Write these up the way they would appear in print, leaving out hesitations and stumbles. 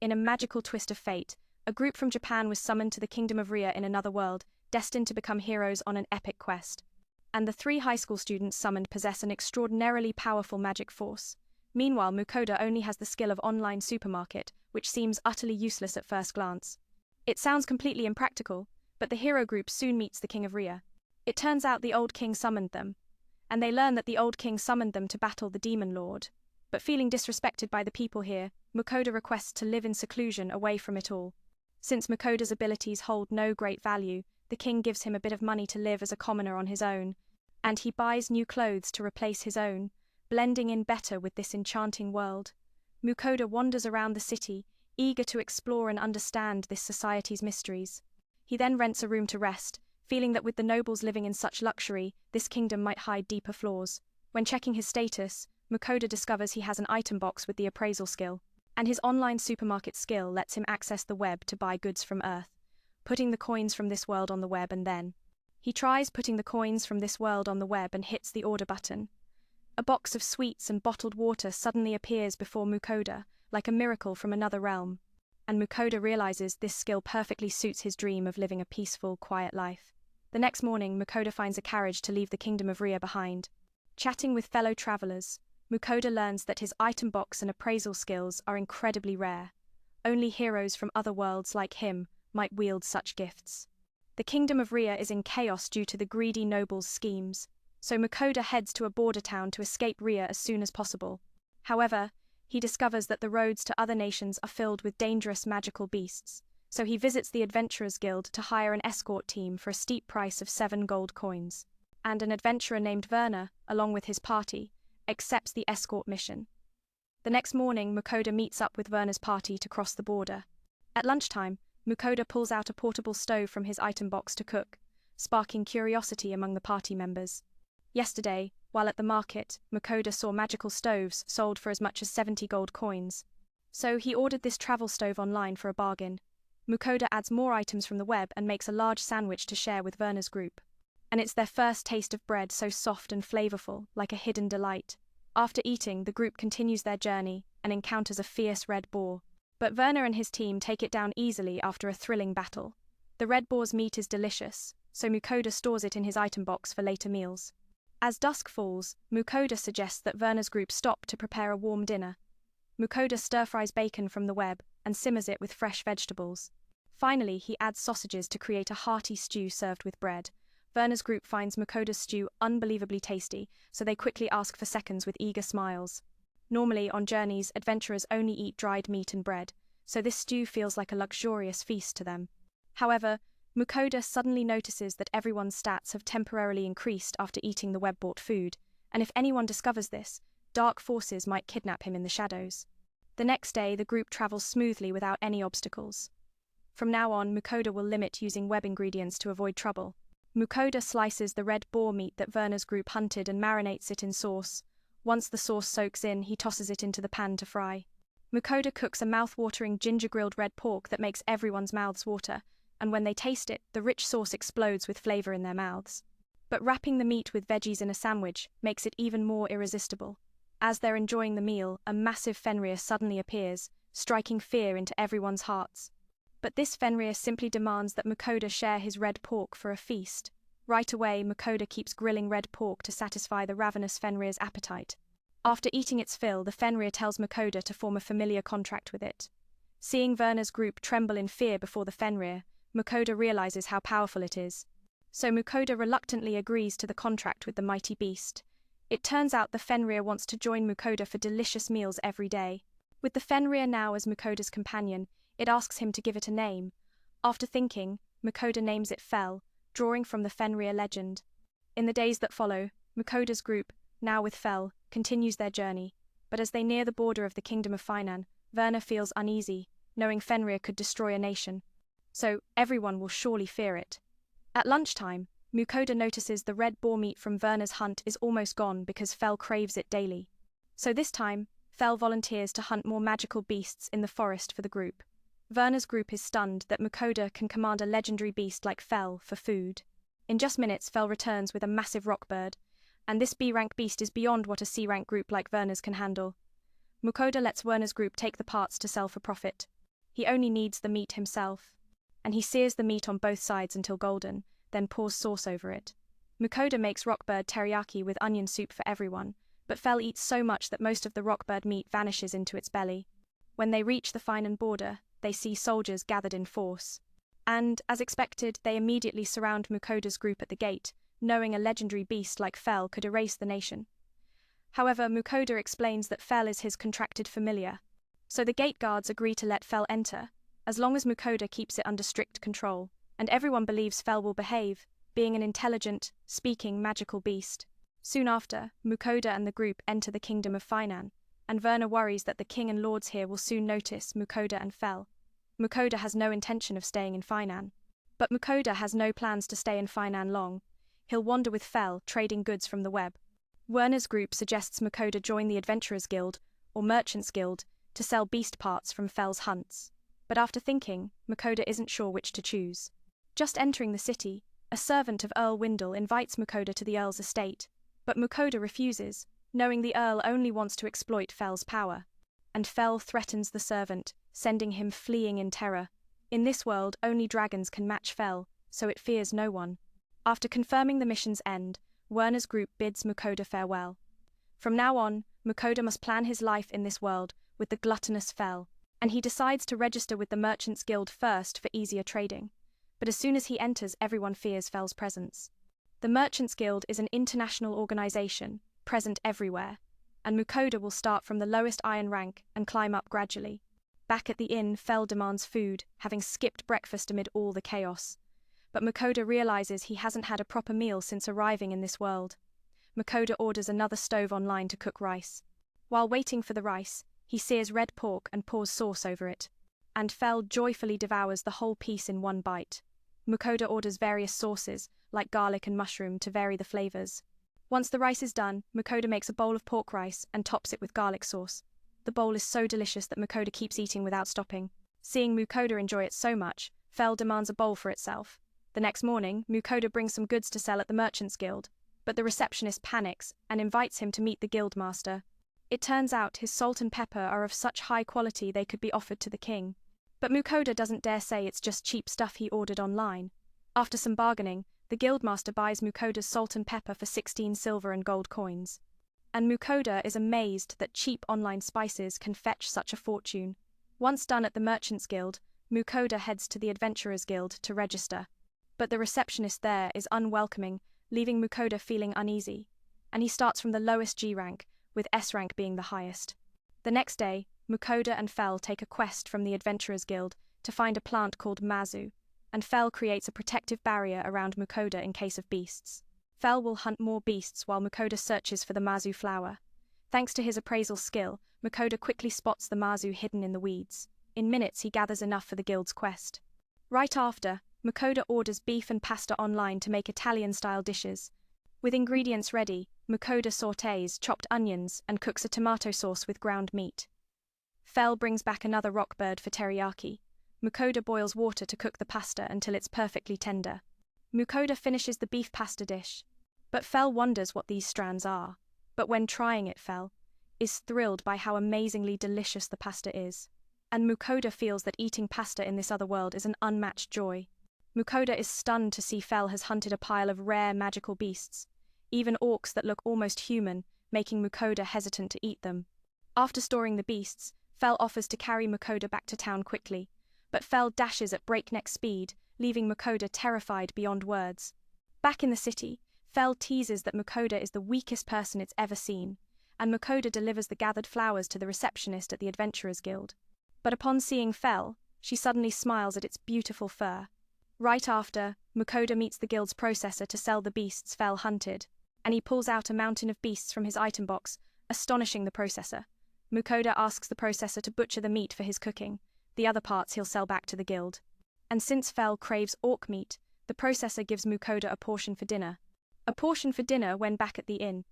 in a magical twist of fate, a group from Japan was summoned to the kingdom of Ria in another world, destined to become heroes on an epic quest. And the three high school students summoned possess an extraordinarily powerful magic force. Meanwhile, Mukoda only has the skill of online supermarket, which seems utterly useless at first glance. It sounds completely impractical, but the hero group soon meets the king of Ria. It turns out the old king summoned them, and they learn that the old king summoned them to battle the demon lord. But feeling disrespected by the people here, Mukoda requests to live in seclusion away from it all. Since Mukoda's abilities hold no great value, the king gives him a bit of money to live as a commoner on his own, and he buys new clothes to replace his own, blending in better with this enchanting world. Mukoda wanders around the city, eager to explore and understand this society's mysteries. He then rents a room to rest, feeling that with the nobles living in such luxury, this kingdom might hide deeper flaws. When checking his status, Mukoda discovers he has an item box with the appraisal skill, and his online supermarket skill lets him access the web to buy goods from Earth, putting the coins from this world on the web, and then he tries putting the coins from this world on the web and hits the order button. A box of sweets and bottled water suddenly appears before Mukoda, like a miracle from another realm, and Mukoda realizes this skill perfectly suits his dream of living a peaceful, quiet life. The next morning, Mukoda finds a carriage to leave the kingdom of Ria behind. Chatting with fellow travelers, Mukoda learns that his item box and appraisal skills are incredibly rare. Only heroes from other worlds like him might wield such gifts. The kingdom of Ria is in chaos due to the greedy nobles' schemes, so Mukoda heads to a border town to escape Ria as soon as possible. However, he discovers that the roads to other nations are filled with dangerous magical beasts, so he visits the Adventurers Guild to hire an escort team for a steep price of 7 gold coins. And an adventurer named Werner, along with his party, accepts the escort mission. The next morning, Mukoda meets up with Werner's party to cross the border. At lunchtime, Mukoda pulls out a portable stove from his item box to cook, sparking curiosity among the party members. Yesterday, while at the market, Mukoda saw magical stoves sold for as much as 70 gold coins. So he ordered this travel stove online for a bargain. Mukoda adds more items from the web and makes a large sandwich to share with Werner's group. And it's their first taste of bread, so soft and flavorful, like a hidden delight. After eating, the group continues their journey and encounters a fierce red boar. But Werner and his team take it down easily after a thrilling battle. The red boar's meat is delicious, so Mukoda stores it in his item box for later meals. As dusk falls, Mukoda suggests that Werner's group stop to prepare a warm dinner. Mukoda stir-fries bacon from the web and simmers it with fresh vegetables. Finally, he adds sausages to create a hearty stew served with bread. Werner's group finds Mukoda's stew unbelievably tasty, so they quickly ask for seconds with eager smiles. Normally, on journeys, adventurers only eat dried meat and bread, so this stew feels like a luxurious feast to them. However, Mukoda suddenly notices that everyone's stats have temporarily increased after eating the web-bought food, and if anyone discovers this, dark forces might kidnap him in the shadows. The next day, the group travels smoothly without any obstacles. From now on, Mukoda will limit using web ingredients to avoid trouble. Mukoda slices the red boar meat that Werner's group hunted and marinates it in sauce. Once the sauce soaks in, he tosses it into the pan to fry. Mukoda cooks a mouth-watering ginger-grilled red pork that makes everyone's mouths water, and when they taste it, the rich sauce explodes with flavor in their mouths. But wrapping the meat with veggies in a sandwich makes it even more irresistible. As they're enjoying the meal, a massive Fenrir suddenly appears, striking fear into everyone's hearts. But this Fenrir simply demands that Mukoda share his red pork for a feast. Right away, Mukoda keeps grilling red pork to satisfy the ravenous Fenrir's appetite. After eating its fill, the Fenrir tells Mukoda to form a familiar contract with it. Seeing Werner's group tremble in fear before the Fenrir, Mukoda realizes how powerful it is. So Mukoda reluctantly agrees to the contract with the mighty beast. It turns out the Fenrir wants to join Mukoda for delicious meals every day. With the Fenrir now as Mukoda's companion, it asks him to give it a name. After thinking, Mukoda names it Fel, drawing from the Fenrir legend. In the days that follow, Mukoda's group, now with Fel, continues their journey. But as they near the border of the kingdom of Finan, Werner feels uneasy, knowing Fenrir could destroy a nation. So everyone will surely fear it. At lunchtime, Mukoda notices the red boar meat from Werner's hunt is almost gone because Fel craves it daily. So this time, Fel volunteers to hunt more magical beasts in the forest for the group. Werner's group is stunned that Mukoda can command a legendary beast like Fel for food. In just minutes, Fel returns with a massive rock bird, and this B-rank beast is beyond what a C-rank group like Werner's can handle. Mukoda lets Werner's group take the parts to sell for profit. He only needs the meat himself. And he sears the meat on both sides until golden, then pours sauce over it. Mukoda makes rockbird teriyaki with onion soup for everyone, but Fel eats so much that most of the rockbird meat vanishes into its belly. When they reach the Finan border, they see soldiers gathered in force. And, as expected, they immediately surround Mukoda's group at the gate, knowing a legendary beast like Fel could erase the nation. However, Mukoda explains that Fel is his contracted familiar. So the gate guards agree to let Fel enter, as long as Mukoda keeps it under strict control, and everyone believes Fel will behave, being an intelligent, speaking magical beast. Soon after, Mukoda and the group enter the kingdom of Finan, and Verna worries that the king and lords here will soon notice Mukoda and Fel. Mukoda has no intention of staying in Finan. But Mukoda has no plans to stay in Finan long. He'll wander with Fel, trading goods from the web. Werner's group suggests Mukoda join the Adventurers Guild, or Merchants Guild, to sell beast parts from Fel's hunts. But after thinking, Mukoda isn't sure which to choose. Just entering the city, a servant of Earl Windle invites Mukoda to the Earl's estate, but Mukoda refuses, knowing the Earl only wants to exploit Fel's power. And Fel threatens the servant, sending him fleeing in terror. In this world, only dragons can match Fel, so it fears no one. After confirming the mission's end, Werner's group bids Mukoda farewell. From now on, Mukoda must plan his life in this world with the gluttonous Fel, and he decides to register with the Merchants Guild first for easier trading. But as soon as he enters, everyone fears Fel's presence. The Merchants Guild is an international organization, present everywhere, and Mukoda will start from the lowest iron rank and climb up gradually. Back at the inn, Fel demands food, having skipped breakfast amid all the chaos. But Mukoda realizes he hasn't had a proper meal since arriving in this world. Mukoda orders another stove online to cook rice. While waiting for the rice, he sears red pork and pours sauce over it. And Fel joyfully devours the whole piece in one bite. Mukoda orders various sauces, like garlic and mushroom, to vary the flavors. Once the rice is done, Mukoda makes a bowl of pork rice and tops it with garlic sauce. The bowl is so delicious that Mukoda keeps eating without stopping. Seeing Mukoda enjoy it so much, Fel demands a bowl for itself. The next morning, Mukoda brings some goods to sell at the Merchants Guild, but the receptionist panics and invites him to meet the guildmaster. It turns out his salt and pepper are of such high quality they could be offered to the king. But Mukoda doesn't dare say it's just cheap stuff he ordered online. After some bargaining, the guildmaster buys Mukoda's salt and pepper for 16 silver and gold coins. And Mukoda is amazed that cheap online spices can fetch such a fortune. Once done at the Merchants Guild, Mukoda heads to the Adventurers Guild to register. But the receptionist there is unwelcoming, leaving Mukoda feeling uneasy. And he starts from the lowest G rank, with S rank being the highest. The next day, Mukoda and Fel take a quest from the Adventurers Guild to find a plant called Mazu, and Fel creates a protective barrier around Mukoda in case of beasts. Fel will hunt more beasts while Mukoda searches for the Mazu flower. Thanks to his appraisal skill, Mukoda quickly spots the Mazu hidden in the weeds. In minutes, he gathers enough for the guild's quest. Right after, Mukoda orders beef and pasta online to make Italian-style dishes. With ingredients ready, Mukoda sautés chopped onions and cooks a tomato sauce with ground meat. Fel brings back another rockbird for teriyaki. Mukoda boils water to cook the pasta until it's perfectly tender. Mukoda finishes the beef pasta dish. But Fel wonders what these strands are. But when trying it, Fel is thrilled by how amazingly delicious the pasta is. And Mukoda feels that eating pasta in this other world is an unmatched joy. Mukoda is stunned to see Fel has hunted a pile of rare magical beasts, even orcs that look almost human, making Mukoda hesitant to eat them. After storing the beasts, Fel offers to carry Mukoda back to town quickly, but Fel dashes at breakneck speed, leaving Mukoda terrified beyond words. Back in the city, Fel teases that Mukoda is the weakest person it's ever seen, and Mukoda delivers the gathered flowers to the receptionist at the Adventurers Guild. But upon seeing Fel, she suddenly smiles at its beautiful fur. Right after, Mukoda meets the guild's processor to sell the beasts Fel hunted, and he pulls out a mountain of beasts from his item box, astonishing the processor. Mukoda asks the processor to butcher the meat for his cooking. The other parts he'll sell back to the guild. And since Fel craves orc meat, the processor gives Mukoda a portion for dinner. A portion for dinner when back at the inn.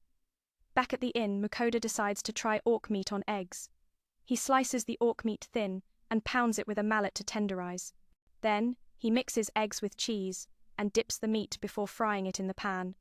Back at the inn, Mukoda decides to try orc meat on eggs. He slices the orc meat thin and pounds it with a mallet to tenderize. Then, he mixes eggs with cheese and dips the meat before frying it in the pan.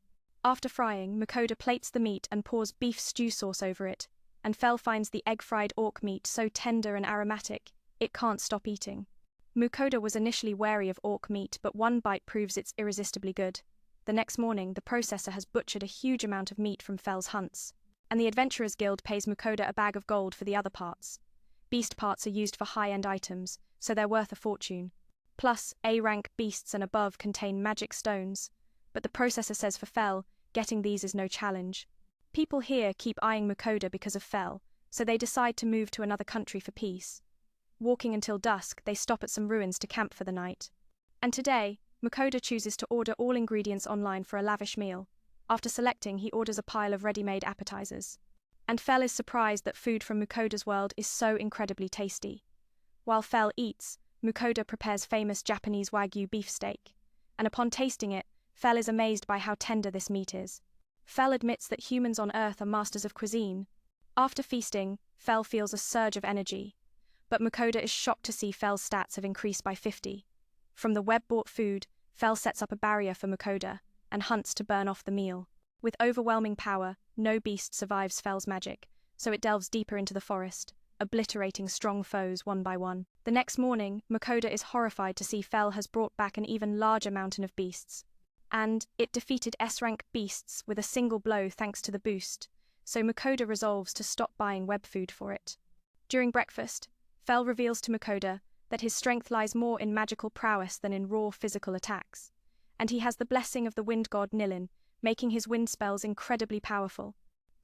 After frying, Mukoda plates the meat and pours beef stew sauce over it, and Fel finds the egg-fried orc meat so tender and aromatic, It can't stop eating. Mukoda was initially wary of orc meat, but one bite proves it's irresistibly good. The next morning, the processor has butchered a huge amount of meat from Fel's hunts, and the Adventurers Guild pays Mukoda a bag of gold for the other parts. Beast parts are used for high-end items, so they're worth a fortune. Plus, A-rank beasts and above contain magic stones, but the processor says for Fel, getting these is no challenge. People here keep eyeing Mukoda because of Fel, so they decide to move to another country for peace. Walking until dusk, they stop at some ruins to camp for the night. And today, Mukoda chooses to order all ingredients online for a lavish meal. After selecting, he orders a pile of ready-made appetizers. And Fel is surprised that food from Mukoda's world is so incredibly tasty. While Fel eats, Mukoda prepares famous Japanese Wagyu beefsteak, and upon tasting it, Fel is amazed by how tender this meat is. Fel admits that humans on Earth are masters of cuisine. After feasting, Fel feels a surge of energy, but Mukoda is shocked to see Fel's stats have increased by 50. From the web-bought food, Fel sets up a barrier for Mukoda and hunts to burn off the meal. With overwhelming power, no beast survives Fel's magic, so it delves deeper into the forest, obliterating strong foes one by one. The next morning, Mukoda is horrified to see Fel has brought back an even larger mountain of beasts. And it defeated S-rank beasts with a single blow thanks to the boost, so Mukoda resolves to stop buying web food for it. During breakfast, Fel reveals to Mukoda that his strength lies more in magical prowess than in raw physical attacks, and he has the blessing of the wind god Nilin, making his wind spells incredibly powerful.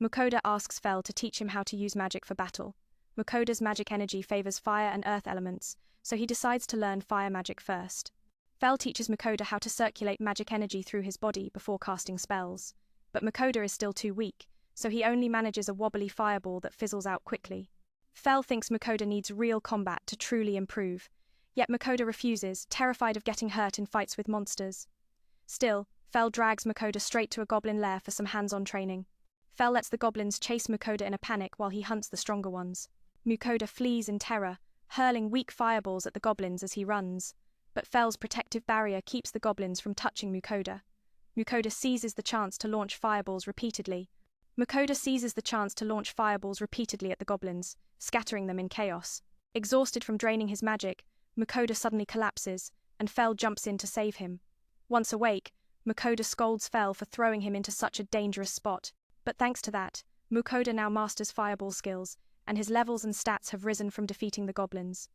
Mukoda asks Fel to teach him how to use magic for battle. Mukoda's magic energy favors fire and earth elements, so he decides to learn fire magic first. Fel teaches Mukoda how to circulate magic energy through his body before casting spells, but Mukoda is still too weak, so he only manages a wobbly fireball that fizzles out quickly. Fel thinks Mukoda needs real combat to truly improve, yet Mukoda refuses, terrified of getting hurt in fights with monsters. Still, Fel drags Mukoda straight to a goblin lair for some hands-on training. Fel lets the goblins chase Mukoda in a panic while he hunts the stronger ones. Mukoda flees in terror, hurling weak fireballs at the goblins as he runs, but Fel's protective barrier keeps the goblins from touching Mukoda. Mukoda seizes the chance to launch fireballs repeatedly at the goblins, scattering them in chaos. Exhausted from draining his magic, Mukoda suddenly collapses, and Fel jumps in to save him. Once awake, Mukoda scolds Fel for throwing him into such a dangerous spot, but thanks to that, Mukoda now masters fireball skills, and his levels and stats have risen from defeating the goblins.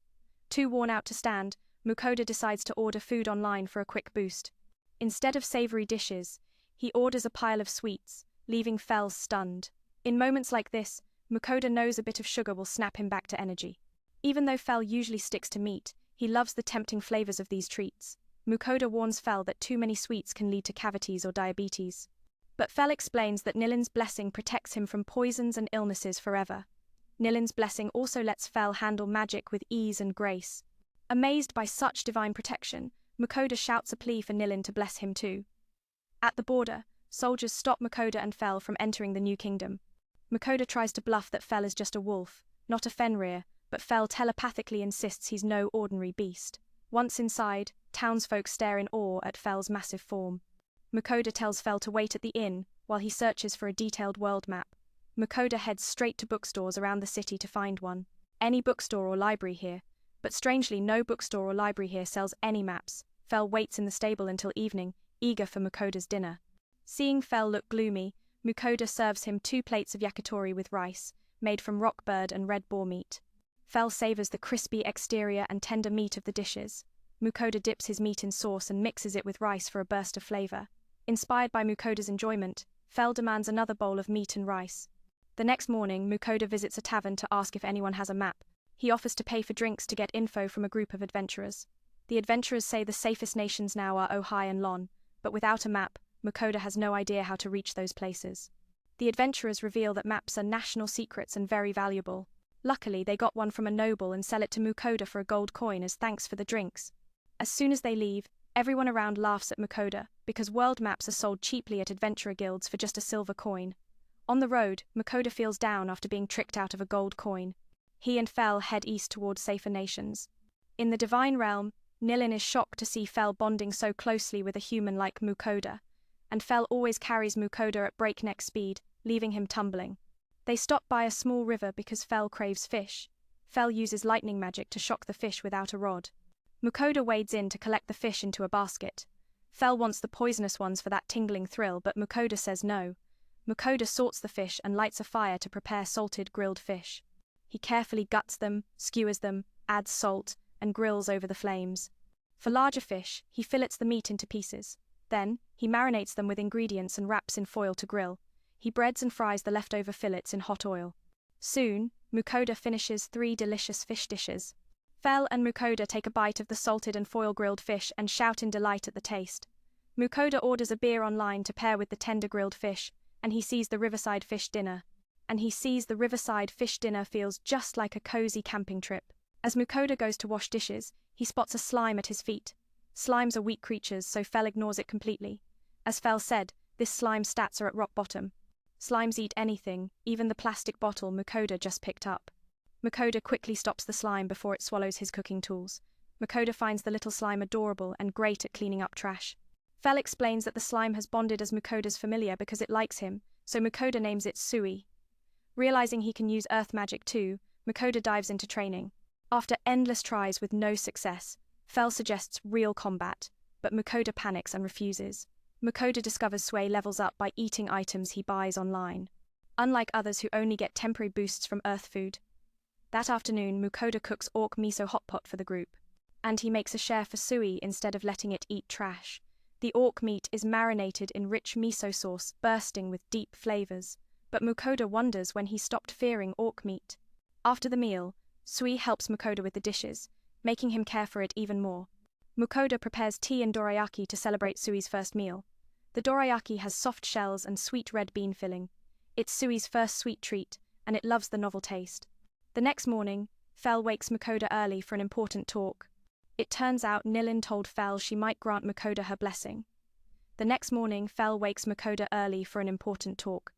Too worn out to stand, Mukoda decides to order food online for a quick boost. Instead of savory dishes, he orders a pile of sweets, leaving Fel stunned. In moments like this, Mukoda knows a bit of sugar will snap him back to energy. Even though Fel usually sticks to meat, he loves the tempting flavors of these treats. Mukoda warns Fel that too many sweets can lead to cavities or diabetes. But Fel explains that Nilin's blessing protects him from poisons and illnesses forever. Nilin's blessing also lets Fel handle magic with ease and grace. Amazed by such divine protection, Mukoda shouts a plea for Nilin to bless him too. At the border, soldiers stop Mukoda and Fel from entering the new kingdom. Mukoda tries to bluff that Fel is just a wolf, not a Fenrir, but Fel telepathically insists he's no ordinary beast. Once inside, townsfolk stare in awe at Fel's massive form. Mukoda tells Fel to wait at the inn while he searches for a detailed world map. Mukoda heads straight to bookstores around the city to find one. Any bookstore or library here, but strangely no bookstore or library here sells any maps. Fel waits in the stable until evening, eager for Mukoda's dinner. Seeing Fel look gloomy, Mukoda serves him 2 plates of yakitori with rice, made from rock bird and red boar meat. Fel savors the crispy exterior and tender meat of the dishes. Mukoda dips his meat in sauce and mixes it with rice for a burst of flavor. Inspired by Mukoda's enjoyment, Fel demands another bowl of meat and rice. The next morning, Mukoda visits a tavern to ask if anyone has a map. He offers to pay for drinks to get info from a group of adventurers. The adventurers say the safest nations now are Ojai and Lon, but without a map, Mukoda has no idea how to reach those places. The adventurers reveal that maps are national secrets and very valuable. Luckily, they got one from a noble and sell it to Mukoda for a gold coin as thanks for the drinks. As soon as they leave, everyone around laughs at Mukoda, because world maps are sold cheaply at adventurer guilds for just a silver coin. On the road, Mukoda feels down after being tricked out of a gold coin. He and Fel head east towards safer nations. In the Divine Realm, Nilin is shocked to see Fel bonding so closely with a human like Mukoda, and Fel always carries Mukoda at breakneck speed, leaving him tumbling. They stop by a small river because Fel craves fish. Fel uses lightning magic to shock the fish without a rod. Mukoda wades in to collect the fish into a basket. Fel wants the poisonous ones for that tingling thrill, but Mukoda says no. Mukoda sorts the fish and lights a fire to prepare salted grilled fish. He carefully guts them, skewers them, adds salt, and grills over the flames. For larger fish, he fillets the meat into pieces. Then, he marinates them with ingredients and wraps in foil to grill. He breads and fries the leftover fillets in hot oil. Soon, Mukoda finishes 3 delicious fish dishes. Fel and Mukoda take a bite of the salted and foil-grilled fish and shout in delight at the taste. Mukoda orders a beer online to pair with the tender grilled fish, and he sees the riverside fish dinner. Feels just like a cozy camping trip. As Mukoda goes to wash dishes, he spots a slime at his feet. Slimes are weak creatures, so Fel ignores it completely. As Fel said, this slime's stats are at rock bottom. Slimes eat anything, even the plastic bottle Mukoda just picked up. Mukoda quickly stops the slime before it swallows his cooking tools. Mukoda finds the little slime adorable and great at cleaning up trash. Fel explains that the slime has bonded as Mukoda's familiar because it likes him, so Mukoda names it Sui. Realizing he can use earth magic too, Mukoda dives into training. After endless tries with no success, Fel suggests real combat, but Mukoda panics and refuses. Mukoda discovers Sui levels up by eating items he buys online. Unlike others who only get temporary boosts from earth food. That afternoon, Mukoda cooks orc miso hot pot for the group. And he makes a share for Sui instead of letting it eat trash. The orc meat is marinated in rich miso sauce, bursting with deep flavors. But Mukoda wonders when he stopped fearing orc meat. After the meal, Sui helps Mukoda with the dishes, making him care for it even more. Mukoda prepares tea and dorayaki to celebrate Sui's first meal. The dorayaki has soft shells and sweet red bean filling. It's Sui's first sweet treat, and it loves the novel taste. The next morning, Fel wakes Mukoda early for an important talk. It turns out Nilin told Fel she might grant Mukoda her blessing. The next morning, Fel wakes Mukoda early for an important talk.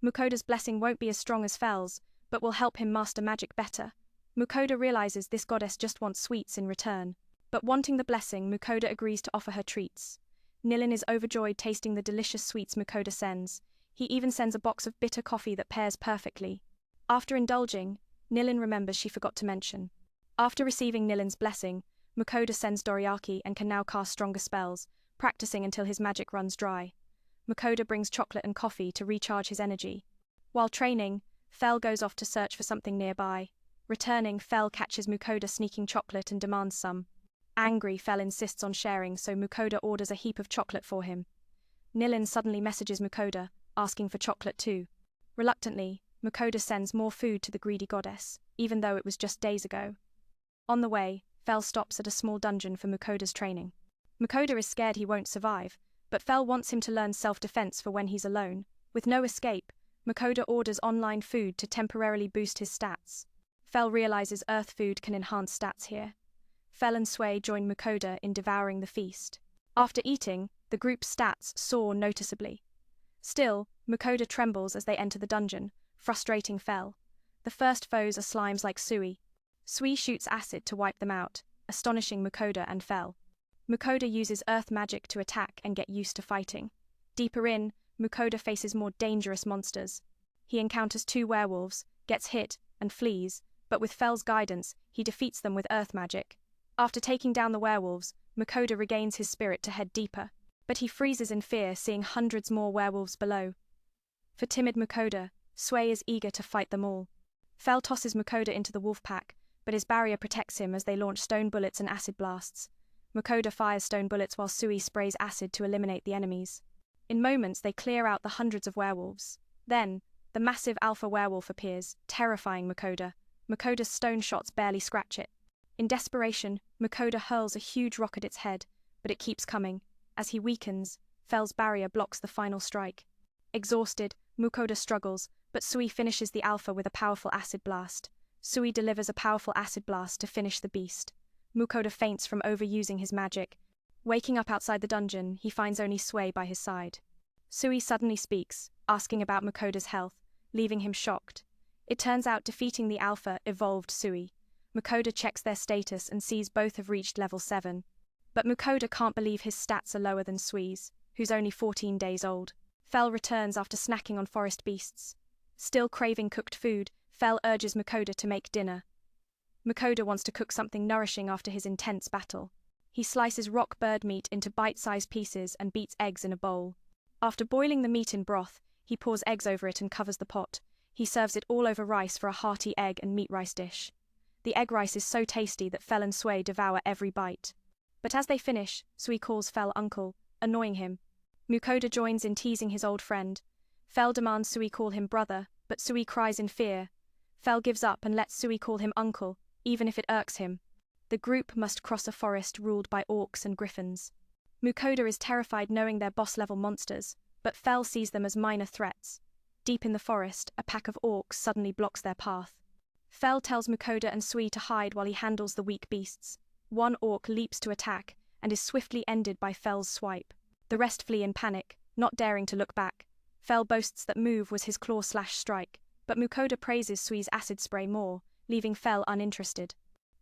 Mukoda's blessing won't be as strong as Fel's, but will help him master magic better. Mukoda realizes this goddess just wants sweets in return. But wanting the blessing, Mukoda agrees to offer her treats. Nilin is overjoyed tasting the delicious sweets Mukoda sends. He even sends a box of bitter coffee that pairs perfectly. After indulging, Nilin remembers she forgot to mention. After receiving Nilin's blessing, Mukoda sends dorayaki and can now cast stronger spells, practicing until his magic runs dry. Mukoda brings chocolate and coffee to recharge his energy. While training, Fel goes off to search for something nearby. Returning, Fel catches Mukoda sneaking chocolate and demands some. Angry, Fel insists on sharing, so Mukoda orders a heap of chocolate for him. Nilin suddenly messages Mukoda, asking for chocolate too. Reluctantly, Mukoda sends more food to the greedy goddess, even though it was just days ago. On the way, Fel stops at a small dungeon for Mukoda's training. Mukoda is scared he won't survive, but Fel wants him to learn self-defense for when he's alone. With no escape, Mukoda orders online food to temporarily boost his stats. Fel realizes earth food can enhance stats here. Fel and Sui join Mukoda in devouring the feast. After eating, the group's stats soar noticeably. Still, Mukoda trembles as they enter the dungeon, frustrating Fel. The first foes are slimes like Sui. Sui shoots acid to wipe them out, astonishing Mukoda and Fel. Mukoda uses earth magic to attack and get used to fighting. Deeper in, Mukoda faces more dangerous monsters. He encounters 2 werewolves, gets hit, and flees, but with Fel's guidance, he defeats them with earth magic. After taking down the werewolves, Mukoda regains his spirit to head deeper, but he freezes in fear seeing hundreds more werewolves below. For timid Mukoda, Sui is eager to fight them all. Fel tosses Mukoda into the wolf pack, but his barrier protects him as they launch stone bullets and acid blasts. Mukoda fires stone bullets while Sui sprays acid to eliminate the enemies. In moments, they clear out the hundreds of werewolves. Then, the massive alpha werewolf appears, terrifying Mukoda. Mukoda's stone shots barely scratch it. In desperation, Mukoda hurls a huge rock at its head, but it keeps coming. As he weakens, Fel's barrier blocks the final strike. Exhausted, Mukoda struggles, but Sui finishes the alpha with a powerful acid blast. Sui delivers a powerful acid blast to finish the beast. Mukoda faints from overusing his magic. Waking up outside the dungeon, he finds only Sui by his side. Sui suddenly speaks, asking about Mukoda's health, leaving him shocked. It turns out defeating the alpha evolved Sui. Mukoda checks their status and sees both have reached level 7. But Mukoda can't believe his stats are lower than Sui's, who's only 14 days old. Fel returns after snacking on forest beasts. Still craving cooked food, Fel urges Mukoda to make dinner. Mukoda wants to cook something nourishing after his intense battle. He slices rock bird meat into bite-sized pieces and beats eggs in a bowl. After boiling the meat in broth, he pours eggs over it and covers the pot. He serves it all over rice for a hearty egg and meat rice dish. The egg rice is so tasty that Fel and Sui devour every bite. But as they finish, Sui calls Fel uncle, annoying him. Mukoda joins in teasing his old friend. Fel demands Sui call him brother, but Sui cries in fear. Fel gives up and lets Sui call him uncle, even if it irks him. The group must cross a forest ruled by orcs and griffins. Mukoda is terrified knowing they're boss-level monsters, but Fel sees them as minor threats. Deep in the forest, a pack of orcs suddenly blocks their path. Fel tells Mukoda and Sui to hide while he handles the weak beasts. One orc leaps to attack and is swiftly ended by Fel's swipe. The rest flee in panic, not daring to look back. Fel boasts that move was his claw/strike, but Mukoda praises Sui's acid spray more, leaving Fel uninterested.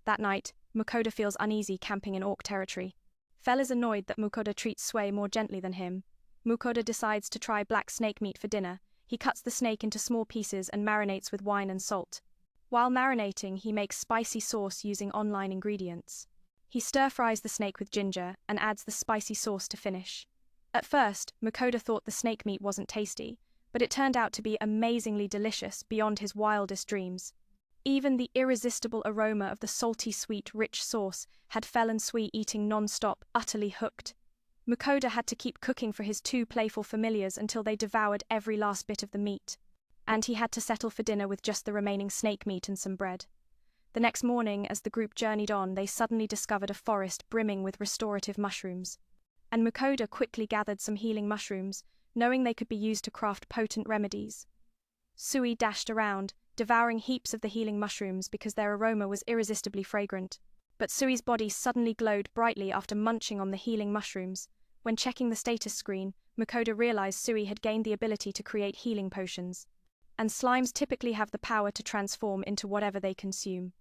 That night, Mukoda feels uneasy camping in orc territory. Fel is annoyed that Mukoda treats Sui more gently than him. Mukoda decides to try black snake meat for dinner. He cuts the snake into small pieces and marinates with wine and salt. While marinating, he makes spicy sauce using online ingredients. He stir-fries the snake with ginger and adds the spicy sauce to finish. At first, Mukoda thought the snake meat wasn't tasty, but it turned out to be amazingly delicious beyond his wildest dreams. Even the irresistible aroma of the salty, sweet, rich sauce had Fel and Sui eating non-stop, utterly hooked. Mukoda had to keep cooking for his two playful familiars until they devoured every last bit of the meat. And he had to settle for dinner with just the remaining snake meat and some bread. The next morning, as the group journeyed on, they suddenly discovered a forest brimming with restorative mushrooms. And Mukoda quickly gathered some healing mushrooms, knowing they could be used to craft potent remedies. Sui dashed around, devouring heaps of the healing mushrooms because their aroma was irresistibly fragrant. But Sui's body suddenly glowed brightly after munching on the healing mushrooms. When checking the status screen, Mukoda realized Sui had gained the ability to create healing potions. And slimes typically have the power to transform into whatever they consume.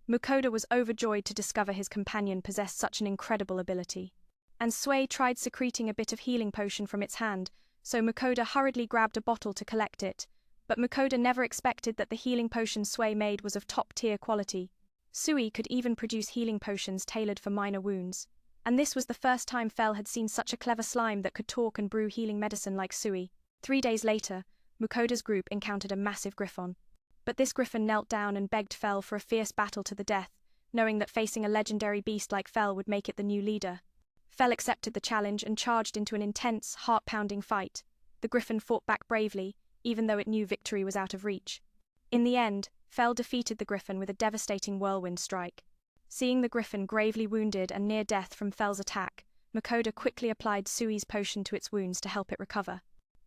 Mukoda was overjoyed to discover his companion possessed such an incredible ability. And Sui tried secreting a bit of healing potion from its hand, so Mukoda hurriedly grabbed a bottle to collect it. But Mukoda never expected that the healing potion Sui made was of top-tier quality. Sui could even produce healing potions tailored for minor wounds. And this was the first time Fel had seen such a clever slime that could talk and brew healing medicine like Sui. 3 days later, Mukoda's group encountered a massive griffon. But this griffon knelt down and begged Fel for a fierce battle to the death, knowing that facing a legendary beast like Fel would make it the new leader. Fel accepted the challenge and charged into an intense, heart-pounding fight. The griffon fought back bravely, even though it knew victory was out of reach. In the end, Fel defeated the griffon with a devastating whirlwind strike. Seeing the griffon gravely wounded and near death from Fel's attack, Mukoda quickly applied Sui's potion to its wounds to help it recover.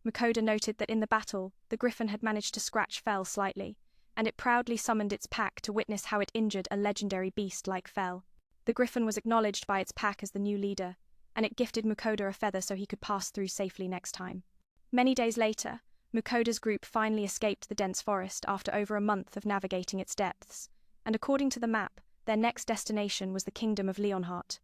Mukoda noted that in the battle, the griffon had managed to scratch Fel slightly, and it proudly summoned its pack to witness how it injured a legendary beast like Fel. The griffon was acknowledged by its pack as the new leader, and it gifted Mukoda a feather so he could pass through safely next time. Many days later, Mukoda's group finally escaped the dense forest after over a month of navigating its depths, and according to the map, their next destination was the kingdom of Leonhardt.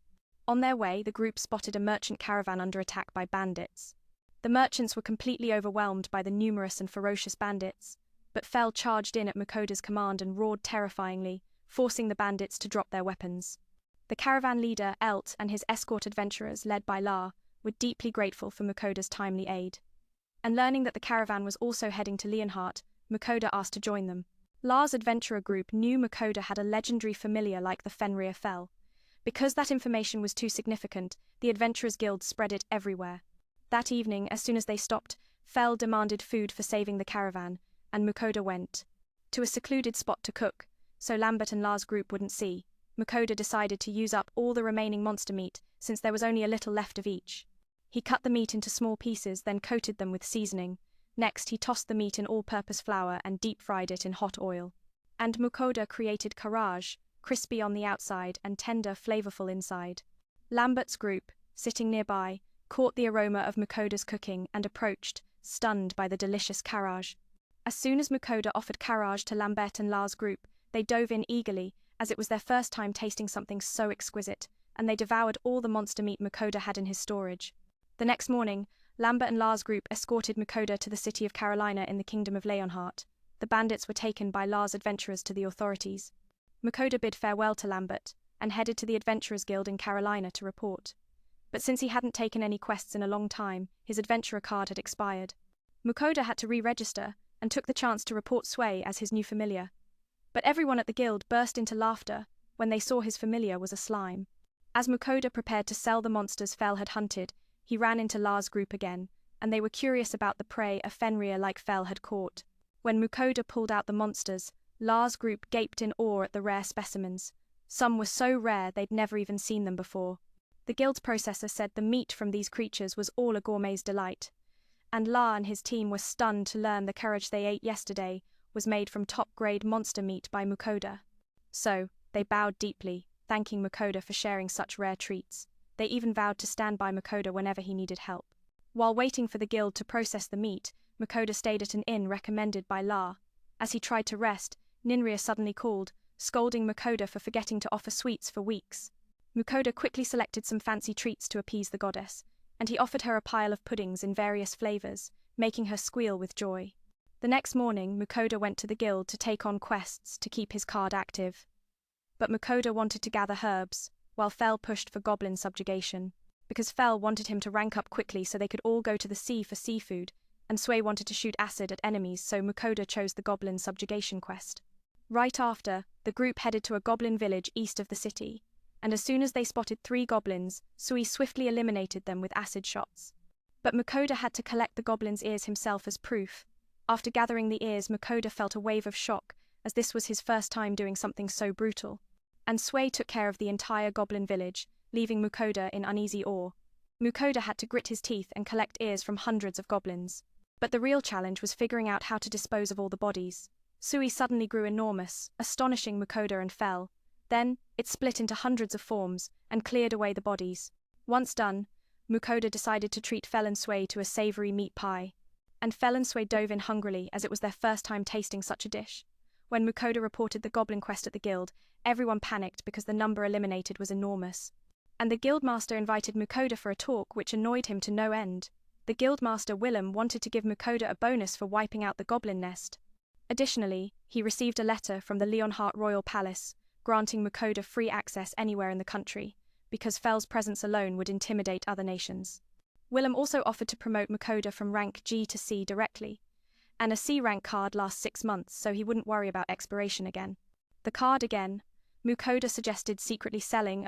On their way, the group spotted a merchant caravan under attack by bandits. The merchants were completely overwhelmed by the numerous and ferocious bandits, but Fel charged in at Mukoda's command and roared terrifyingly, forcing the bandits to drop their weapons. The caravan leader, Elt, and his escort adventurers, led by La, were deeply grateful for Mukoda's timely aid. And learning that the caravan was also heading to Leonhardt, Mukoda asked to join them. La's adventurer group knew Mukoda had a legendary familiar like the Fenrir Fel. Because that information was too significant, the Adventurers Guild spread it everywhere. That evening, as soon as they stopped, Fel demanded food for saving the caravan, and Mukoda went to a secluded spot to cook, so Lambert and La's group wouldn't see. Mukoda decided to use up all the remaining monster meat, since there was only a little left of each. He cut the meat into small pieces, then coated them with seasoning. Next, he tossed the meat in all-purpose flour and deep-fried it in hot oil. And Mukoda created karaj, crispy on the outside and tender, flavorful inside. Lambert's group, sitting nearby, caught the aroma of Mukoda's cooking and approached, stunned by the delicious karaj. As soon as Mukoda offered karaj to Lambert and La's group, they dove in eagerly, as it was their first time tasting something so exquisite, and they devoured all the monster meat Mukoda had in his storage. The next morning, Lambert and La's group escorted Mukoda to the city of Carolina in the kingdom of Leonhardt. The bandits were taken by La's adventurers to the authorities. Makoda bid farewell to Lambert and headed to the Adventurers Guild in Carolina to report. But since he hadn't taken any quests in a long time, his adventurer card had expired. Makoda had to re-register and took the chance to report Sway as his new familiar. But everyone at the guild burst into laughter when they saw his familiar was a slime. As Makoda prepared to sell the monsters Fel had hunted, he ran into Lars' group again, and they were curious about the prey a Fenrir like Fel had caught. When Makoda pulled out the monsters, Lars' group gaped in awe at the rare specimens. Some were so rare they'd never even seen them before. The guild's processor said the meat from these creatures was all a gourmet's delight, and La and his team were stunned to learn the courage they ate yesterday was made from top-grade monster meat by Makoda. So, they bowed deeply, thanking Makoda for sharing such rare treats. They even vowed to stand by Makoda whenever he needed help. While waiting for the guild to process the meat, Makoda stayed at an inn recommended by La. As he tried to rest, Ninria suddenly called, scolding Makoda for forgetting to offer sweets for weeks. Makoda quickly selected some fancy treats to appease the goddess, and he offered her a pile of puddings in various flavors, making her squeal with joy. The next morning, Makoda went to the guild to take on quests to keep his card active. But Makoda wanted to gather herbs, while Fel pushed for goblin subjugation. Because Fel wanted him to rank up quickly so they could all go to the sea for seafood, and Sway wanted to shoot acid at enemies, so Makoda chose the goblin subjugation quest. Right after, the group headed to a goblin village east of the city, and as soon as they spotted 3 goblins, Sui swiftly eliminated them with acid shots. But Makoda had to collect the goblins' ears himself as proof. After gathering the ears, Makoda felt a wave of shock, as this was his first time doing something so brutal. And Sway took care of the entire goblin village, leaving Makoda in uneasy awe. Makoda had to grit his teeth and collect ears from hundreds of goblins. But the real challenge was figuring out how to dispose of all the bodies. Sui suddenly grew enormous, astonishing Makoda and Fel. Then, it split into hundreds of forms and cleared away the bodies. Once done, Makoda decided to treat Fel and Sway to a savory meat pie. And Fel and Sway dove in hungrily as it was their first time tasting such a dish. When Makoda reported the goblin quest at the guild, everyone panicked because the number eliminated was enormous. And the guildmaster invited Makoda for a talk, which annoyed him to no end. The guildmaster Willem wanted to give Makoda a bonus for wiping out the goblin nest. Additionally, he received a letter from the Leonhardt Royal Palace, granting Makoda free access anywhere in the country, because Fel's presence alone would intimidate other nations. Willem also offered to promote Makoda from rank G to C directly, and a C rank card lasts 6 months, so he wouldn't worry about expiration again. The card again. Makoda suggested secretly selling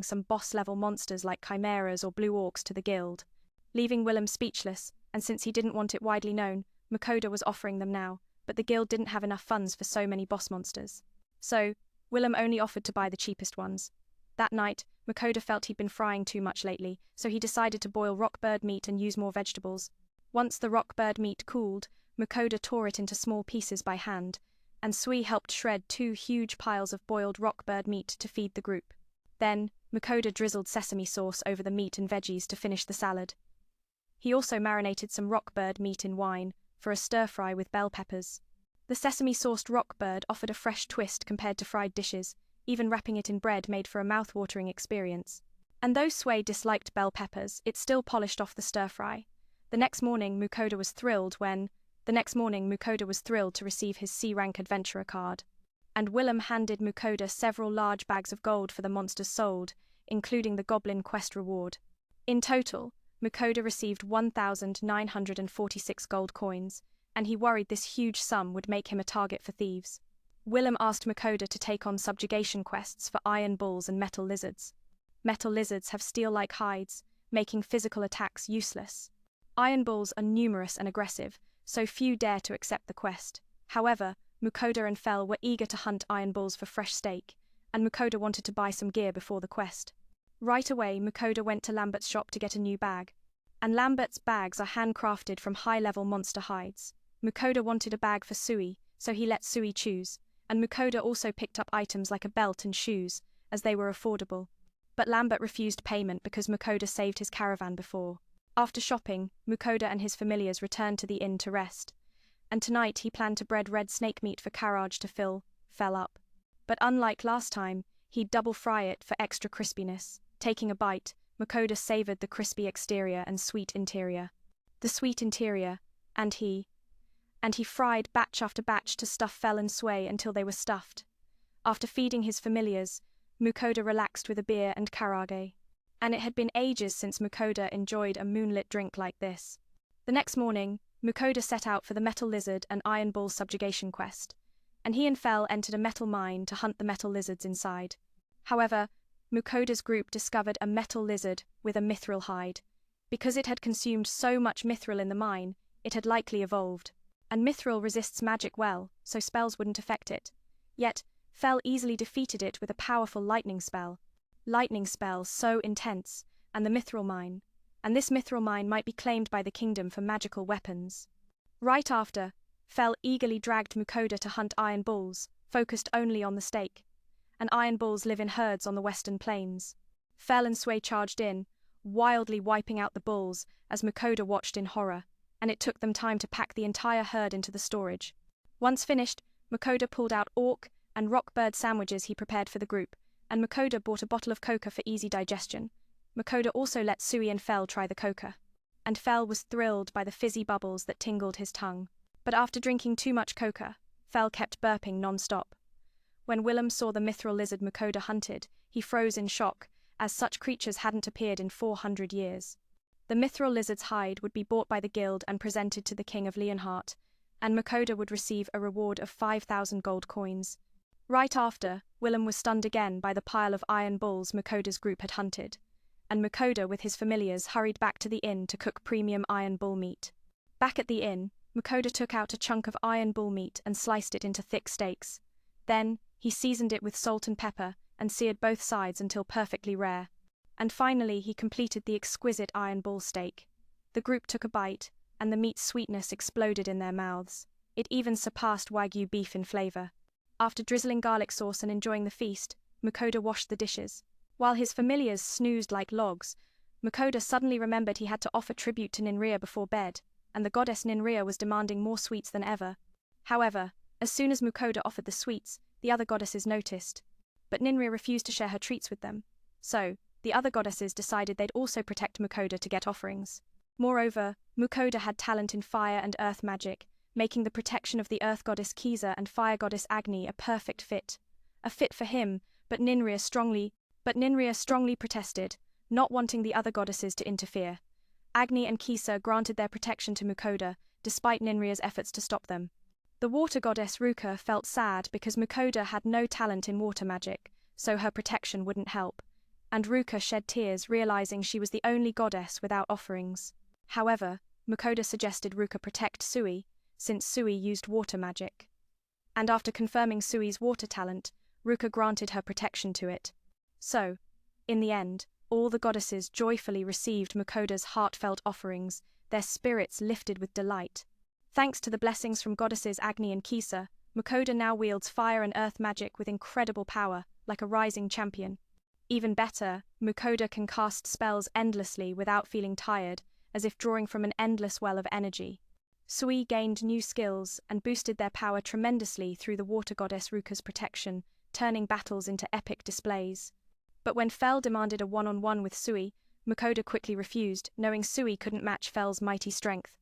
some boss-level monsters like chimeras or blue orcs to the guild, leaving Willem speechless, and since he didn't want it widely known, Makoda was offering them now, but the guild didn't have enough funds for so many boss monsters. So, Willem only offered to buy the cheapest ones. That night, Makoda felt he'd been frying too much lately, so he decided to boil rockbird meat and use more vegetables. Once the rockbird meat cooled, Makoda tore it into small pieces by hand, and Sui helped shred 2 huge piles of boiled rockbird meat to feed the group. Then, Makoda drizzled sesame sauce over the meat and veggies to finish the salad. He also marinated some rockbird meat in wine for a stir-fry with bell peppers. The sesame-sauced rockbird offered a fresh twist compared to fried dishes, even wrapping it in bread made for a mouth-watering experience. And though Sway disliked bell peppers, it still polished off the stir-fry. The next morning, Makoda was thrilled to receive his C-rank adventurer card. And Willem handed Makoda several large bags of gold for the monsters sold, including the goblin quest reward. In total, Makoda received 1,946 gold coins, and he worried this huge sum would make him a target for thieves. Willem asked Makoda to take on subjugation quests for iron bulls and metal lizards. Metal lizards have steel-like hides, making physical attacks useless. Iron bulls are numerous and aggressive, so few dare to accept the quest. However, Makoda and Fel were eager to hunt iron bulls for fresh steak, and Makoda wanted to buy some gear before the quest. Right away, Makoda went to Lambert's shop to get a new bag. And Lambert's bags are handcrafted from high-level monster hides. Makoda wanted a bag for Sui, so he let Sui choose, and Makoda also picked up items like a belt and shoes, as they were affordable. But Lambert refused payment because Makoda saved his caravan before. After shopping, Makoda and his familiars returned to the inn to rest, and tonight he planned to bread red snake meat for Karaj to fill Fel up. But unlike last time, he'd double fry it for extra crispiness. Taking a bite, Makoda savored the crispy exterior and sweet interior. The sweet interior, and he and he fried batch after batch to stuff Fel and Sway until they were stuffed. After feeding his familiars, Mukoda relaxed with a beer and karage. And it had been ages since Mukoda enjoyed a moonlit drink like this. The next morning, Mukoda set out for the Metal Lizard and Iron Bull subjugation quest, and he and Fel entered a metal mine to hunt the metal lizards inside. However, Mukoda's group discovered a metal lizard with a mithril hide. Because it had consumed so much mithril in the mine, it had likely evolved. And mithril resists magic well, so spells wouldn't affect it. Yet, Fel easily defeated it with a powerful lightning spell. Lightning spell so intense, and the mithril mine. And this mithril mine might be claimed by the kingdom for magical weapons. Right after, Fel eagerly dragged Mukoda to hunt iron bulls, focused only on the stake. And iron bulls live in herds on the western plains. Fel and Sway charged in, wildly wiping out the bulls as Mukoda watched in horror, and it took them time to pack the entire herd into the storage. Once finished, Mukoda pulled out orc and rockbird sandwiches he prepared for the group, and Mukoda bought a bottle of coca for easy digestion. Mukoda also let Sui and Fel try the coca. And Fel was thrilled by the fizzy bubbles that tingled his tongue. But after drinking too much coca, Fel kept burping non-stop. When Willem saw the mithril lizard Mukoda hunted, he froze in shock, as such creatures hadn't appeared in 400 years. The mithril lizard's hide would be bought by the guild and presented to the king of Leonhardt, and Mukoda would receive a reward of 5,000 gold coins. Right after, Willem was stunned again by the pile of iron bulls Mukoda's group had hunted, and Mukoda with his familiars hurried back to the inn to cook premium iron bull meat. Back at the inn, Mukoda took out a chunk of iron bull meat and sliced it into thick steaks. Then, he seasoned it with salt and pepper and seared both sides until perfectly rare. And finally, he completed the exquisite iron bull steak. The group took a bite, and the meat's sweetness exploded in their mouths. It even surpassed Wagyu beef in flavor. After drizzling garlic sauce and enjoying the feast, Mukoda washed the dishes. While his familiars snoozed like logs, Mukoda suddenly remembered he had to offer tribute to Ninria before bed, and the goddess Ninria was demanding more sweets than ever. However, as soon as Mukoda offered the sweets, the other goddesses noticed. But Ninria refused to share her treats with them. So, the other goddesses decided they'd also protect Mukoda to get offerings. Moreover, Mukoda had talent in fire and earth magic, making the protection of the earth goddess Kiza and fire goddess Agni a perfect fit. A fit for him, but Ninria strongly protested, not wanting the other goddesses to interfere. Agni and Kisa granted their protection to Mukoda, despite Ninria's efforts to stop them. The water goddess Ruka felt sad because Mukoda had no talent in water magic, so her protection wouldn't help, and Ruka shed tears realizing she was the only goddess without offerings. However, Mukoda suggested Ruka protect Sui, since Sui used water magic. And after confirming Sui's water talent, Ruka granted her protection to it. So, in the end, all the goddesses joyfully received Mukoda's heartfelt offerings, their spirits lifted with delight. Thanks to the blessings from goddesses Agni and Kisa, Mukoda now wields fire and earth magic with incredible power, like a rising champion. Even better, Mukoda can cast spells endlessly without feeling tired, as if drawing from an endless well of energy. Sui gained new skills and boosted their power tremendously through the water goddess Ruka's protection, turning battles into epic displays. But when Fel demanded a one-on-one with Sui, Mukoda quickly refused, knowing Sui couldn't match Fel's mighty strength.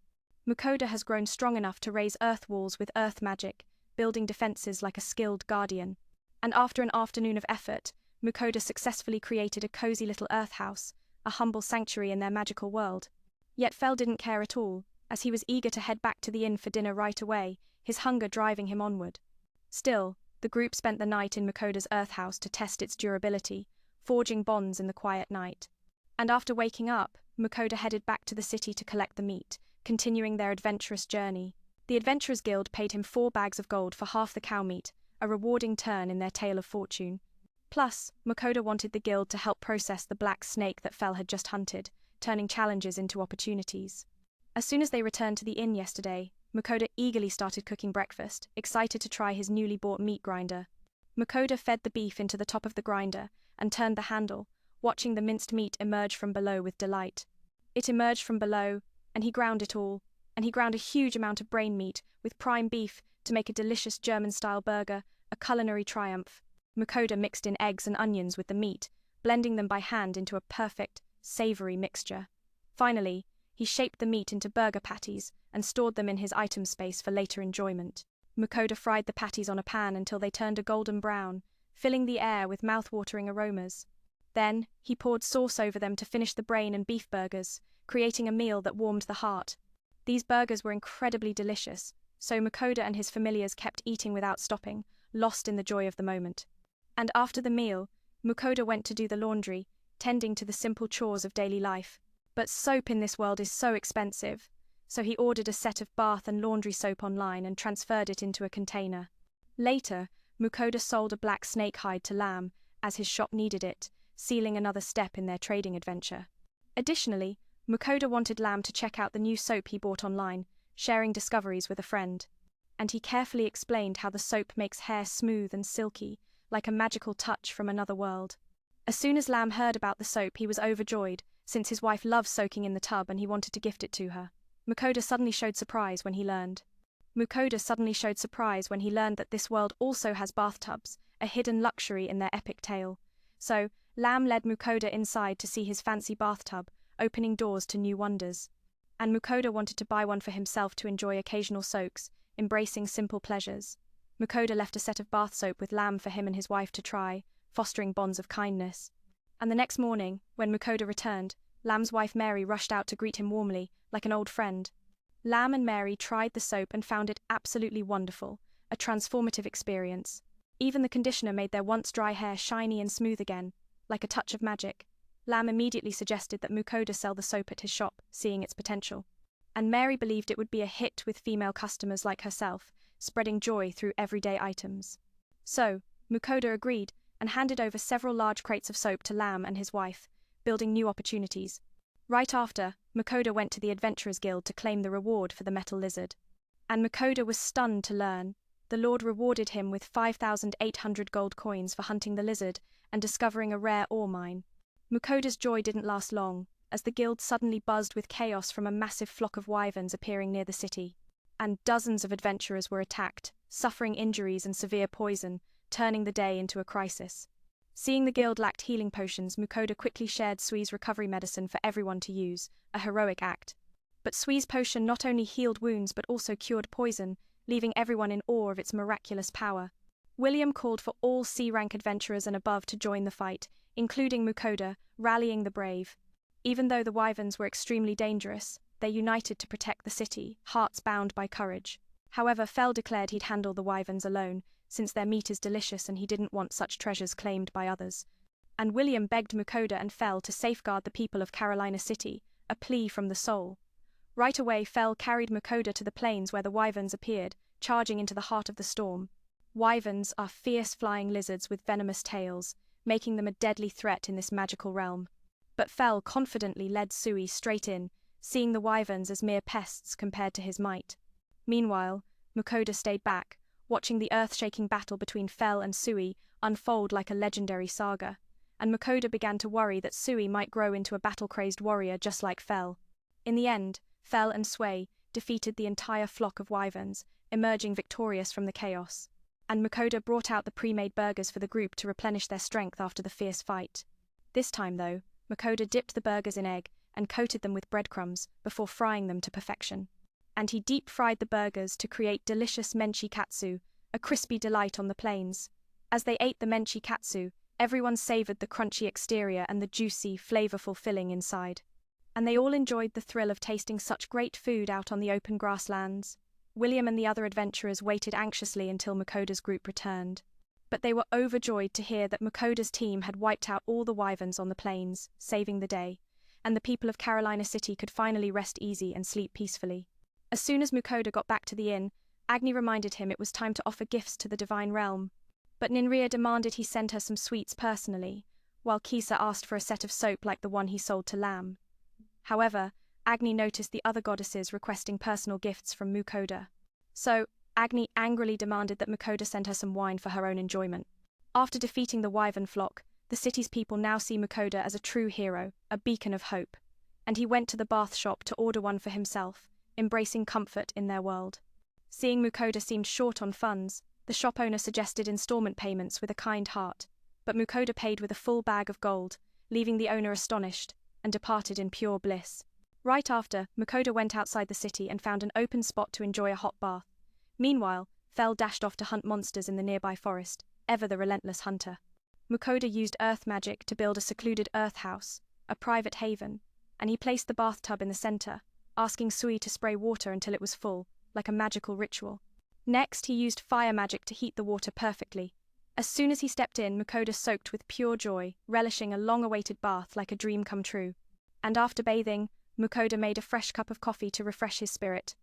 Mukoda has grown strong enough to raise earth walls with earth magic, building defenses like a skilled guardian. And after an afternoon of effort, Mukoda successfully created a cozy little earth house, a humble sanctuary in their magical world. Yet Fel didn't care at all, as he was eager to head back to the inn for dinner right away, his hunger driving him onward. Still, the group spent the night in Mukoda's earth house to test its durability, forging bonds in the quiet night. And after waking up, Mukoda headed back to the city to collect the meat, continuing their adventurous journey. The Adventurers Guild paid him 4 bags of gold for half the cow meat, a rewarding turn in their tale of fortune. Plus, Mukoda wanted the guild to help process the black snake that Fel had just hunted, turning challenges into opportunities. As soon as they returned to the inn yesterday, Mukoda eagerly started cooking breakfast, excited to try his newly bought meat grinder. Mukoda fed the beef into the top of the grinder and turned the handle, watching the minced meat emerge from below with delight. It emerged from below, and he ground it all, and he ground a huge amount of brain meat with prime beef to make a delicious German-style burger, a culinary triumph. Mukoda mixed in eggs and onions with the meat, blending them by hand into a perfect, savory mixture. Finally, he shaped the meat into burger patties and stored them in his item space for later enjoyment. Mukoda fried the patties on a pan until they turned a golden brown, filling the air with mouth-watering aromas. Then, he poured sauce over them to finish the brain and beef burgers, creating a meal that warmed the heart. These burgers were incredibly delicious, so Mukoda and his familiars kept eating without stopping, lost in the joy of the moment. And after the meal, Mukoda went to do the laundry, tending to the simple chores of daily life. But soap in this world is so expensive, so he ordered a set of bath and laundry soap online and transferred it into a container. Later, Mukoda sold a black snake hide to Lam, as his shop needed it, sealing another step in their trading adventure. Additionally, Mukoda wanted Lam to check out the new soap he bought online, sharing discoveries with a friend. And he carefully explained how the soap makes hair smooth and silky, like a magical touch from another world. As soon as Lam heard about the soap, he was overjoyed, since his wife loves soaking in the tub and he wanted to gift it to her. Mukoda suddenly showed surprise when he learned that this world also has bathtubs, a hidden luxury in their epic tale. So, Lam led Mukoda inside to see his fancy bathtub, opening doors to new wonders. And Mukoda wanted to buy one for himself to enjoy occasional soaks, embracing simple pleasures. Mukoda left a set of bath soap with Lam for him and his wife to try, fostering bonds of kindness. And the next morning, when Mukoda returned, Lam's wife Mary rushed out to greet him warmly, like an old friend. Lam and Mary tried the soap and found it absolutely wonderful, a transformative experience. Even the conditioner made their once dry hair shiny and smooth again, like a touch of magic. Lam immediately suggested that Mukoda sell the soap at his shop, seeing its potential. And Mary believed it would be a hit with female customers like herself, spreading joy through everyday items. So, Mukoda agreed and handed over several large crates of soap to Lam and his wife, building new opportunities. Right after, Mukoda went to the Adventurers Guild to claim the reward for the metal lizard. And Mukoda was stunned to learn the Lord rewarded him with 5,800 gold coins for hunting the lizard and discovering a rare ore mine. Mukoda's joy didn't last long, as the guild suddenly buzzed with chaos from a massive flock of wyverns appearing near the city. And dozens of adventurers were attacked, suffering injuries and severe poison, turning the day into a crisis. Seeing the guild lacked healing potions, Mukoda quickly shared Sui's recovery medicine for everyone to use, a heroic act. But Sui's potion not only healed wounds but also cured poison, leaving everyone in awe of its miraculous power. William called for all C-rank adventurers and above to join the fight, including Mukoda, rallying the brave. Even though the wyverns were extremely dangerous, they united to protect the city, hearts bound by courage. However, Fell declared he'd handle the wyverns alone, since their meat is delicious and he didn't want such treasures claimed by others. And William begged Mukoda and Fell to safeguard the people of Carolina City, a plea from the soul. Right away, Fell carried Mukoda to the plains where the wyverns appeared, charging into the heart of the storm. Wyverns are fierce flying lizards with venomous tails, making them a deadly threat in this magical realm. But Fell confidently led Sui straight in, seeing the wyverns as mere pests compared to his might. Meanwhile, Mukoda stayed back, watching the earth-shaking battle between Fell and Sui unfold like a legendary saga, and Mukoda began to worry that Sui might grow into a battle-crazed warrior just like Fell. In the end, Fell and Sui defeated the entire flock of wyverns, emerging victorious from the chaos. And Mukoda brought out the pre-made burgers for the group to replenish their strength after the fierce fight. This time, though, Mukoda dipped the burgers in egg and coated them with breadcrumbs before frying them to perfection. And he deep-fried the burgers to create delicious menchi katsu, a crispy delight on the plains. As they ate the menchi katsu, everyone savored the crunchy exterior and the juicy, flavorful filling inside. And they all enjoyed the thrill of tasting such great food out on the open grasslands. William and the other adventurers waited anxiously until Mukoda's group returned. But they were overjoyed to hear that Mukoda's team had wiped out all the wyverns on the plains, saving the day, and the people of Carolina City could finally rest easy and sleep peacefully. As soon as Mukoda got back to the inn, Agni reminded him it was time to offer gifts to the divine realm. But Ninria demanded he send her some sweets personally, while Kisa asked for a set of soap like the one he sold to Lam. However, Agni noticed the other goddesses requesting personal gifts from Mukoda. So, Agni angrily demanded that Mukoda send her some wine for her own enjoyment. After defeating the wyvern flock, the city's people now see Mukoda as a true hero, a beacon of hope. And he went to the bath shop to order one for himself, embracing comfort in their world. Seeing Mukoda seemed short on funds, the shop owner suggested installment payments with a kind heart, but Mukoda paid with a full bag of gold, leaving the owner astonished, and departed in pure bliss. Right after, Makoto went outside the city and found an open spot to enjoy a hot bath. Meanwhile, Fel dashed off to hunt monsters in the nearby forest, ever the relentless hunter. Makoto used earth magic to build a secluded earth house, a private haven, and he placed the bathtub in the center, asking Sui to spray water until it was full, like a magical ritual. Next, he used fire magic to heat the water perfectly. As soon as he stepped in, Makoto soaked with pure joy, relishing a long-awaited bath like a dream come true. And after bathing, Makoto made a fresh cup of coffee to refresh his spirit.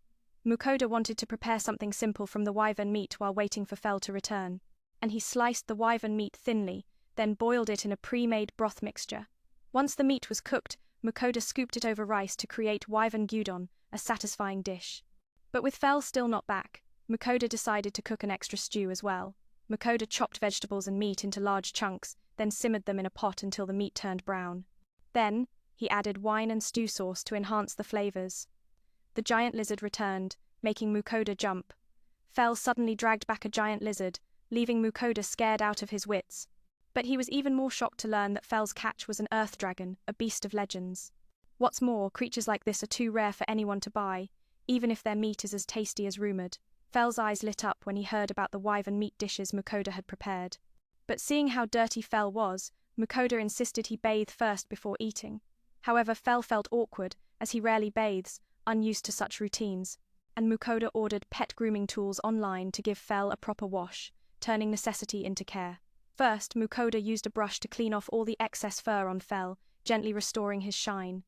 Makoto wanted to prepare something simple from the wyvern meat while waiting for Fel to return, and he sliced the wyvern meat thinly, then boiled it in a pre-made broth mixture. Once the meat was cooked, Makoto scooped it over rice to create wyvern gyudon, a satisfying dish. But with Fel still not back, Makoto decided to cook an extra stew as well. Makoto chopped vegetables and meat into large chunks, then simmered them in a pot until the meat turned brown. Then, he added wine and stew sauce to enhance the flavors. The giant lizard returned, making Makoto jump. Fel suddenly dragged back a giant lizard, leaving Makoto scared out of his wits. But he was even more shocked to learn that Fel's catch was an earth dragon, a beast of legends. What's more, creatures like this are too rare for anyone to buy, even if their meat is as tasty as rumored. Fel's eyes lit up when he heard about the wyvern meat dishes Makoto had prepared. But seeing how dirty Fel was, Makoto insisted he bathe first before eating. However, Fel felt awkward, as he rarely bathes, unused to such routines, and Makoto ordered pet grooming tools online to give Fel a proper wash, turning necessity into care. First, Makoto used a brush to clean off all the excess fur on Fel, gently restoring his shine.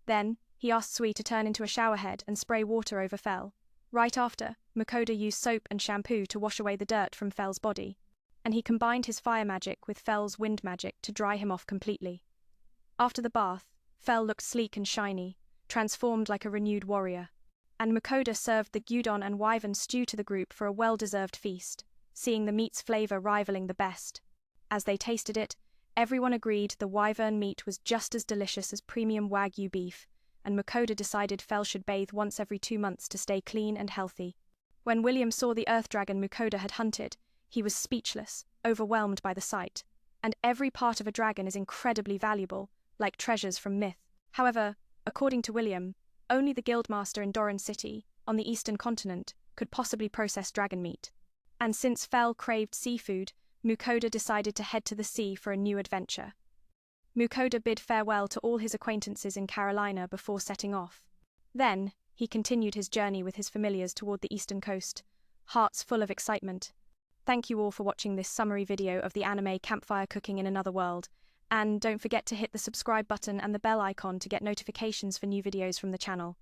Then, he asked Sui to turn into a showerhead and spray water over Fel. Right after, Makoto used soap and shampoo to wash away the dirt from Fel's body, and he combined his fire magic with Fel's wind magic to dry him off completely. After the bath, Fel looked sleek and shiny, transformed like a renewed warrior, and Makoto served the gyudon and wyvern stew to the group for a well-deserved feast, seeing the meat's flavor rivaling the best. As they tasted it, everyone agreed the wyvern meat was just as delicious as premium Wagyu beef, and Makoto decided Fel should bathe once every 2 months to stay clean and healthy. When William saw the earth dragon Makoto had hunted, he was speechless, overwhelmed by the sight. And every part of a dragon is incredibly valuable, like treasures from myth. However, according to William, only the guildmaster in Doran City, on the eastern continent, could possibly process dragon meat. And since Fel craved seafood, Makoto decided to head to the sea for a new adventure. Makoto bid farewell to all his acquaintances in Carolina before setting off. Then, he continued his journey with his familiars toward the eastern coast, hearts full of excitement. Thank you all for watching this summary video of the anime Campfire Cooking in Another World, and don't forget to hit the subscribe button and the bell icon to get notifications for new videos from the channel.